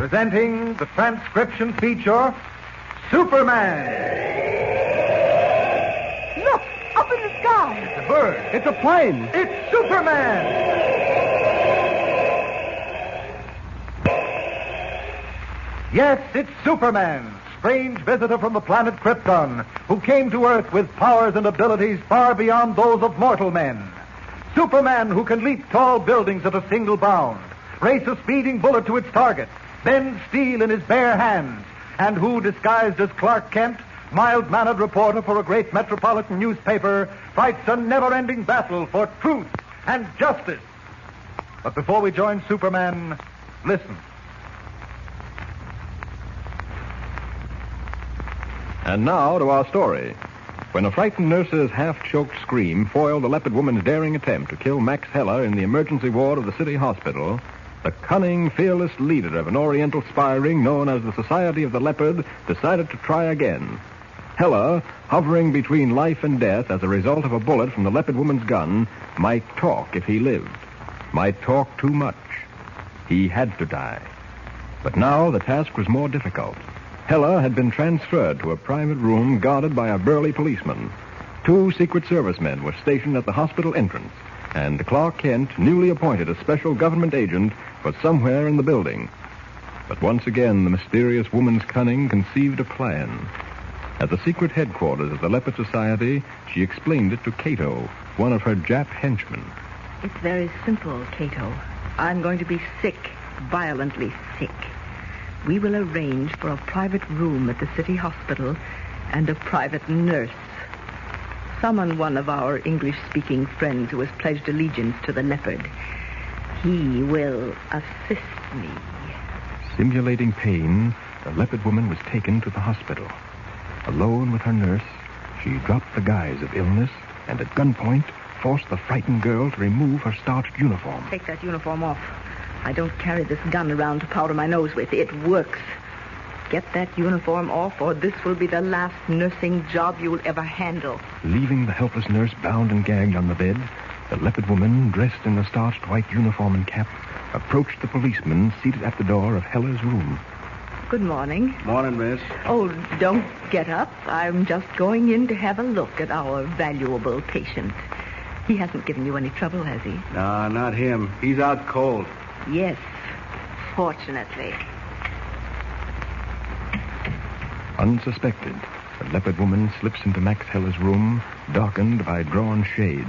Presenting the transcription feature, Superman. Look, up in the sky. It's a bird. It's a plane. It's Superman. Yes, it's Superman, strange visitor from the planet Krypton, who came to Earth with powers and abilities far beyond those of mortal men. Superman who can leap tall buildings at a single bound, race a speeding bullet to its target, bend steel in his bare hands, and who, disguised as Clark Kent, mild-mannered reporter for a great metropolitan newspaper, fights a never-ending battle for truth and justice. But before we join Superman, listen. And now to our story. When a frightened nurse's half-choked scream foiled the Leopard Woman's daring attempt to kill Max Heller in the emergency ward of the city hospital, the cunning, fearless leader of an Oriental spy ring known as the Society of the Leopard decided to try again. Heller, hovering between life and death as a result of a bullet from the Leopard Woman's gun, might talk if he lived. Might talk too much. He had to die. But now the task was more difficult. Heller had been transferred to a private room guarded by a burly policeman. 2 Secret Service men were stationed at the hospital entrance, and Clark Kent newly appointed a special government agent was somewhere in the building. But once again, the mysterious woman's cunning conceived a plan. At the secret headquarters of the Leopard Society, she explained it to Cato, one of her Jap henchmen. It's very simple, Cato. I'm going to be sick, violently sick. We will arrange for a private room at the city hospital and a private nurse. Summon one of our English-speaking friends who has pledged allegiance to the Leopard. He will assist me. Simulating pain, the Leopard Woman was taken to the hospital. Alone with her nurse, she dropped the guise of illness and at gunpoint forced the frightened girl to remove her starched uniform. Take that uniform off. I don't carry this gun around to powder my nose with. It works. Get that uniform off, or this will be the last nursing job you'll ever handle. Leaving the helpless nurse bound and gagged on the bed, the Leopard Woman, dressed in the starched white uniform and cap, approached the policeman seated at the door of Heller's room. Good morning. Morning, miss. Oh, don't get up. I'm just going in to have a look at our valuable patient. He hasn't given you any trouble, has he? Nah, not him. He's out cold. Yes, fortunately. Unsuspected, the Leopard Woman slips into Max Heller's room, darkened by drawn shades.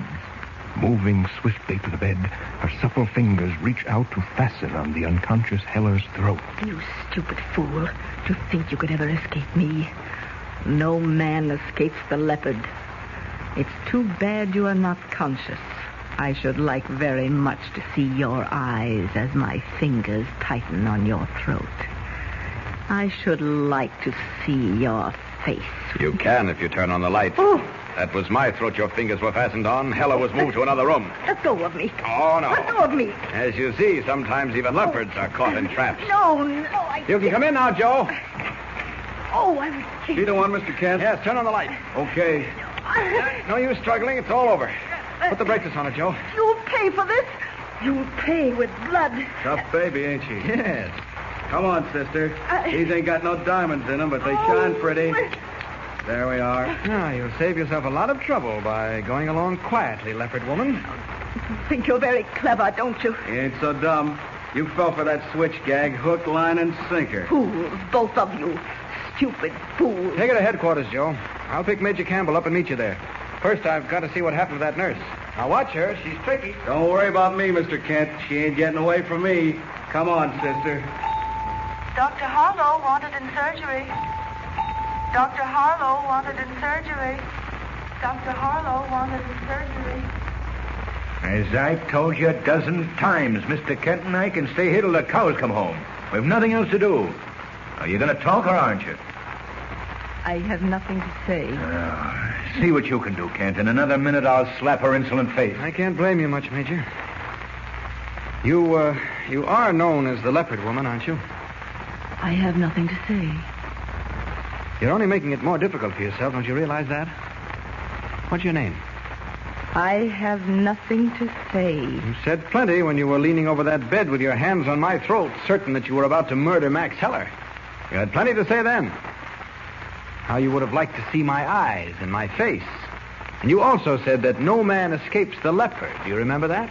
Moving swiftly to the bed, her supple fingers reach out to fasten on the unconscious Heller's throat. You stupid fool. To think you could ever escape me. No man escapes the Leopard. It's too bad you are not conscious. I should like very much to see your eyes as my fingers tighten on your throat. I should like to see your face. You can if you turn on the light. Oh. That was my throat your fingers were fastened on. Heller was moved to another room. Let go of me. Oh, no. Let go of me. As you see, sometimes even leopards are caught in traps. No. You can come in now, Joe. Oh, I was kidding. You the one, Mr. Kent? Yes, turn on the light. Okay. No use struggling. It's all over. Put the braces on it, Joe. You'll pay for this. You'll pay with blood. Tough baby, ain't she? Yes. Come on, sister. These ain't got no diamonds in them, but they shine pretty. There we are. Now, you'll save yourself a lot of trouble by going along quietly, Leopard Woman. You think you're very clever, don't you? You ain't so dumb. You fell for that switch gag, hook, line, and sinker. Fools, both of you. Stupid fools. Take her to headquarters, Joe. I'll pick Major Campbell up and meet you there. First, I've got to see what happened to that nurse. Now, watch her. She's tricky. Don't worry about me, Mr. Kent. She ain't getting away from me. Come on, sister. Dr. Harlow wanted in surgery. Dr. Harlow wanted in surgery. Dr. Harlow wanted in surgery. As I've told you a dozen times, Mr. Kent and I can stay here till the cows come home. We've nothing else to do. Are you going to talk or aren't you? I have nothing to say. See what you can do, Kent. In another minute, I'll slap her insolent face. I can't blame you much, Major. You are known as the Leopard Woman, aren't you? I have nothing to say. You're only making it more difficult for yourself, don't you realize that? What's your name? I have nothing to say. You said plenty when you were leaning over that bed with your hands on my throat, certain that you were about to murder Max Heller. You had plenty to say then. How you would have liked to see my eyes and my face. And you also said that no man escapes the leopard. Do you remember that?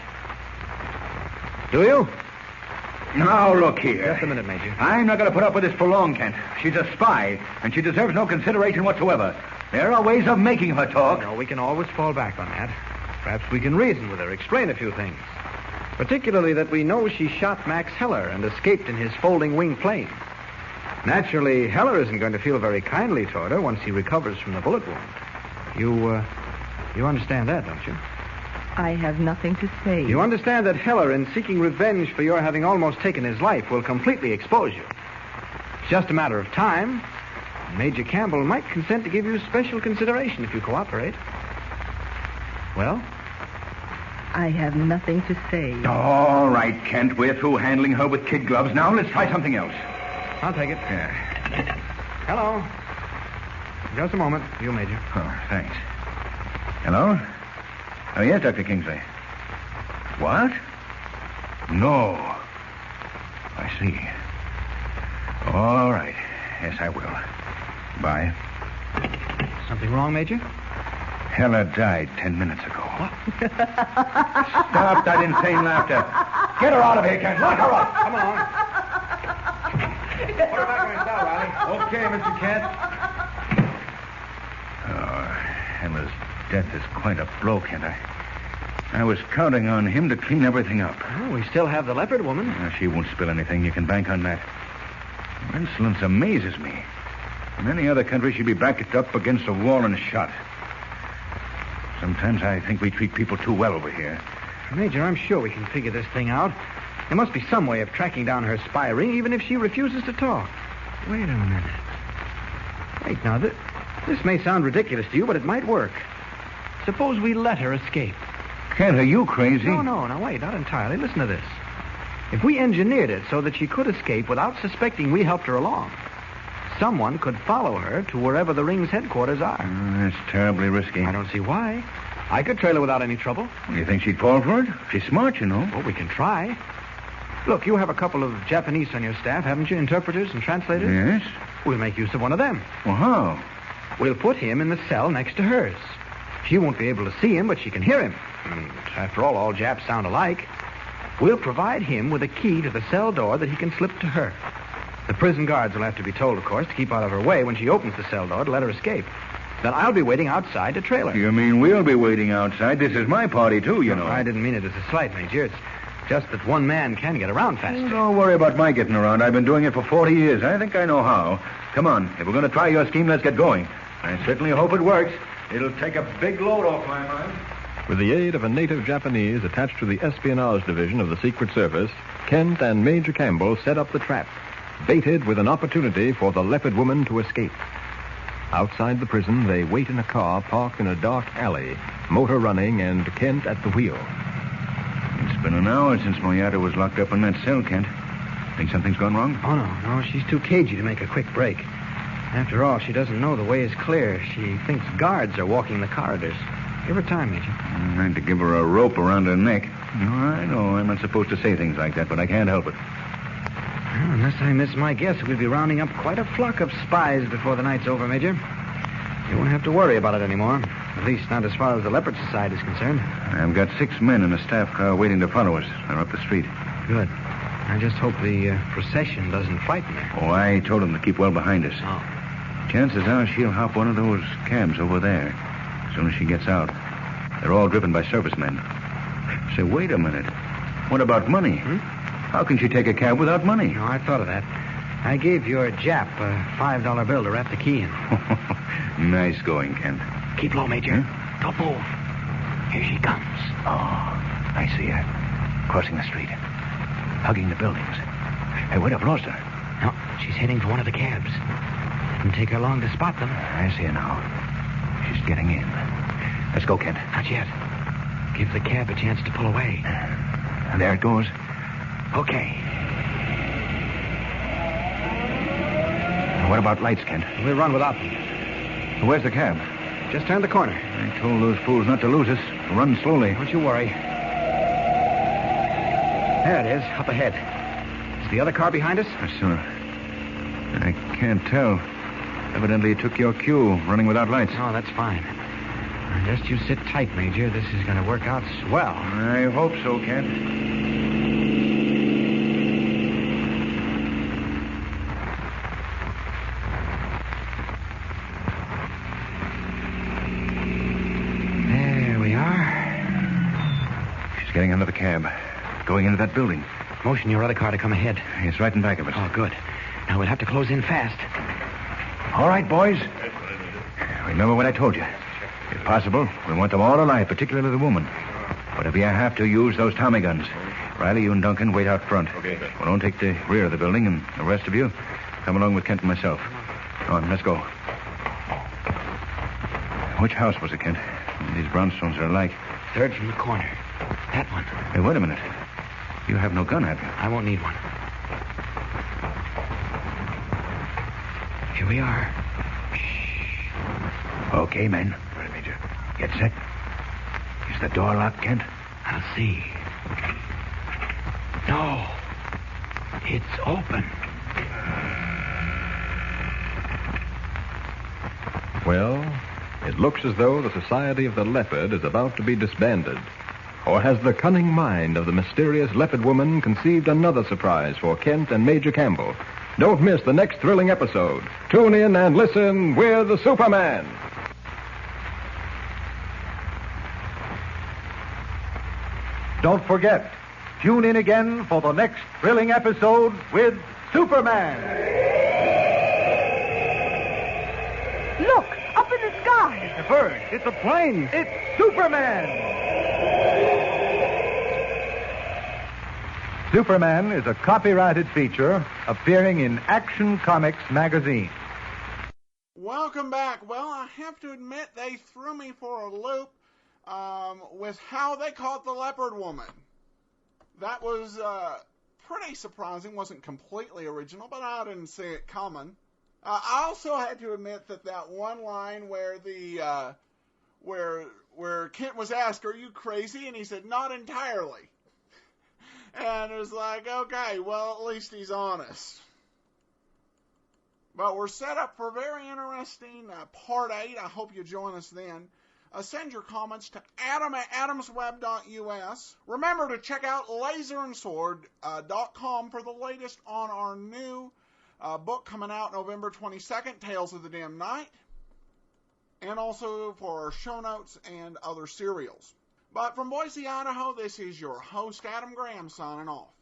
Do you? Now, look here. Just a minute, Major. I'm not going to put up with this for long, Kent. She's a spy, and she deserves no consideration whatsoever. There are ways of making her talk. No, we can always fall back on that. Perhaps we can reason with her, explain a few things. Particularly that we know she shot Max Heller and escaped in his folding wing plane. Naturally, Heller isn't going to feel very kindly toward her once he recovers from the bullet wound. You understand that, don't you? I have nothing to say. You understand that Heller, in seeking revenge for your having almost taken his life, will completely expose you. It's just a matter of time. Major Campbell might consent to give you special consideration if you cooperate. Well? I have nothing to say. All right, Kent. We're through handling her with kid gloves. Now let's try something else. I'll take it. Yeah. Hello. Just a moment. You, Major. Oh, thanks. Hello? Oh, yes, Dr. Kingsley. What? No. I see. All right. Yes, I will. Bye. Something wrong, Major? Heller died 10 minutes ago. What? Stop that insane laughter. Get her out of here, Kent. Lock her up. Come on. Put her back in her cell, Riley. Okay, Mr. Kent. Oh, Heller's death is quite a blow, Kent. I was counting on him to clean everything up. Oh, we still have the Leopard Woman. She won't spill anything. You can bank on that. Her insolence amazes me. In any other country, she'd be backed up against a wall and shot. Sometimes I think we treat people too well over here. Major, I'm sure we can figure this thing out. There must be some way of tracking down her spy ring, even if she refuses to talk. Wait a minute. Wait, now, this may sound ridiculous to you, but it might work. Suppose we let her escape. Kent, are you crazy? No, now, wait, not entirely. Listen to this. If we engineered it so that she could escape without suspecting we helped her along, someone could follow her to wherever the ring's headquarters are. That's terribly risky. I don't see why. I could trail her without any trouble. You think she'd fall for it? She's smart, you know. Well, we can try. Look, you have a couple of Japanese on your staff, haven't you? Interpreters and translators? Yes. We'll make use of one of them. Well, how? We'll put him in the cell next to hers. She won't be able to see him, but she can hear him. And after all Japs sound alike. We'll provide him with a key to the cell door that he can slip to her. The prison guards will have to be told, of course, to keep out of her way when she opens the cell door to let her escape. Then I'll be waiting outside to trail her. You mean we'll be waiting outside? This is my party, too, you know. I didn't mean it as a slight, Major. It's just that one man can get around faster. Don't worry about my getting around. I've been doing it for 40 years. I think I know how. Come on. If we're going to try your scheme, let's get going. I certainly hope it works. It'll take a big load off my mind. With the aid of a native Japanese attached to the espionage division of the Secret Service, Kent and Major Campbell set up the trap, baited with an opportunity for the Leopard Woman to escape. Outside the prison, they wait in a car parked in a dark alley, motor running and Kent at the wheel. It's been an hour since Moyata was locked up in that cell, Kent. Think something's gone wrong? Oh, no. She's too cagey to make a quick break. After all, she doesn't know the way is clear. She thinks guards are walking the corridors. Give her time, Major. I had to give her a rope around her neck. No, I know. I'm not supposed to say things like that, but I can't help it. Well, unless I miss my guess, we'll be rounding up quite a flock of spies before the night's over, Major. You won't have to worry about it anymore. At least not as far as the Leopard Society is concerned. I've got 6 men in a staff car waiting to follow us. They're up the street. Good. I just hope the procession doesn't frighten her. Oh, I told them to keep well behind us. Oh. Chances are she'll hop one of those cabs over there as soon as she gets out. They're all driven by servicemen. Say, wait a minute. What about money? How can she take a cab without money? No, I thought of that. I gave your Jap a $5 bill to wrap the key in. Nice going, Kent. Keep low, Major. Don't move. Here she comes. Oh, I see her. Crossing the street. Hugging the buildings. Hey, wait, I've lost her. No, she's heading for one of the cabs. Didn't take her long to spot them. I see her now. She's getting in. Let's go, Kent. Not yet. Give the cab a chance to pull away. And there it goes. Okay. What about lights, Kent? We'll run without them. Where's the cab? Just turned the corner. I told those fools not to lose us. Run slowly. Don't you worry. There it is, up ahead. Is the other car behind us? Yes, sir. I can't tell. Evidently it took your cue, running without lights. Oh, that's fine. Just you sit tight, Major. This is going to work out swell. I hope so, Kent. There we are. She's getting under the cab. Going into that building. Motion your other car to come ahead. It's right in back of us. Oh, good. Now we'll have to close in fast. All right, boys. Remember what I told you. If possible, we want them all alive, particularly the woman. But if you have to, use those Tommy guns. Riley, you and Duncan wait out front. Okay, sir. Well, don't take the rear of the building, and the rest of you come along with Kent and myself. Come on, let's go. Which house was it, Kent? These brownstones are alike. Third from the corner. That one. Hey, wait a minute. You have no gun, have you? I won't need one. Here we are. Okay, men. Right, Major. Get set. Is the door locked, Kent? I'll see. No. It's open. Well, it looks as though the Society of the Leopard is about to be disbanded. Or has the cunning mind of the mysterious Leopard Woman conceived another surprise for Kent and Major Campbell? Don't miss the next thrilling episode. Tune in and listen with the Superman. Don't forget, tune in again for the next thrilling episode with Superman. Look, up in the sky. It's a bird. It's a plane. It's Superman. Superman is a copyrighted feature appearing in Action Comics magazine. Welcome back. Well, I have to admit they threw me for a loop with how they caught the Leopard Woman. That was pretty surprising. Wasn't completely original, but I didn't see it coming. I also had to admit that one line where the where Kent was asked, "Are you crazy?" and he said, "Not entirely." And it was like, okay, well, at least he's honest. But we're set up for a very interesting Part 8. I hope you join us then. Send your comments to adam@adamsweb.us. Remember to check out laserandsword.com for the latest on our new book coming out November 22nd, Tales of the Dim Night. And also for our show notes and other serials. But from Boise, Idaho, this is your host, Adam Graham, signing off.